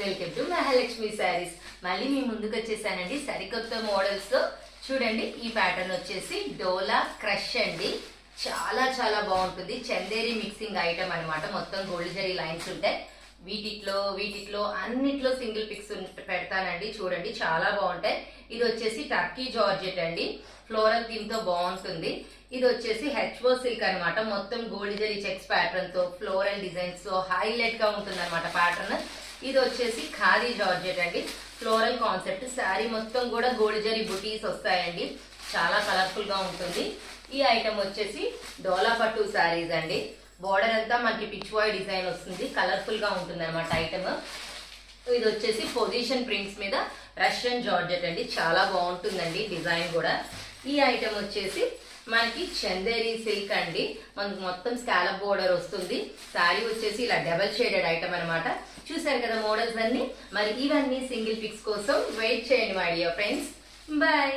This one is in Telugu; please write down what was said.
Welcome to Mahalakshmi saris. మళ్ళీ మీ ముందుకు వచ్చేసానండి సరికొత్త మోడల్స్ తో. చూడండి, ఈ ప్యాటర్న్ వచ్చేసి డోలా క్రష్ అండి. చాలా చాలా బాగుంటుంది. చందేరి మిక్సింగ్ ఐటమ్ అన్నమాట. మొత్తం గోల్డ్ జరీ లైన్స్ ఉంటాయి. వీటిలో అన్నిట్లో సింగిల్ పిక్స్ పెడతానండి. చూడండి, చాలా బాగుంటాయి. ఇది వచ్చేసి టర్కీ జార్జెట్ అండి. ఫ్లోరల్ థీమ్ తో బాగుంటుంది. ఇది వచ్చేసి హెచ్ఓ సిల్క్ అనమాట. మొత్తం గోల్డ్ జరీ చెక్స్ ప్యాటర్న్ తో ఫ్లోరల్ డిజైన్స్ తో హైలైట్ గా ఉంటుంది అనమాట ప్యాటర్న్. ఇది వచ్చేసి ఖాదీ జార్జెట్ అండి. Floral concept. శారీ మొత్తం కూడా గోల్డ్ జరీ బుటీస్ వస్తాయండి. చాలా కలర్ఫుల్ గా ఉంటుంది. ఈ ఐటమ్ వచ్చేసి డోలా పట్టు శారీస్ అండి. బోర్డర్ అంతా మనకి పిచ్ వాయ్ డిజైన్ వస్తుంది. కలర్ఫుల్ గా ఉంటుంది అనమాట ఐటమ్. ఇది వచ్చేసి పొజిషన్ ప్రింట్స్ మీద రష్యన్ జార్జెట్ అండి. చాలా బాగుంటుందండి డిజైన్ కూడా. ఈ ఐటమ్ వచ్చేసి మనకి చందేరి సిల్క్ అండి. మనకు మొత్తం స్కాలప్ బోర్డర్ వస్తుంది. శారీ వచ్చేసి ఇలా డబల్ షేడెడ్ ఐటమ్ అనమాట. చూసారు కదా మోడల్స్ అన్ని. మరి ఇవన్నీ సింగిల్ పిక్స్ కోసం వెయిట్ చేయండి మై డియర్ ఫ్రెండ్స్. బాయ్.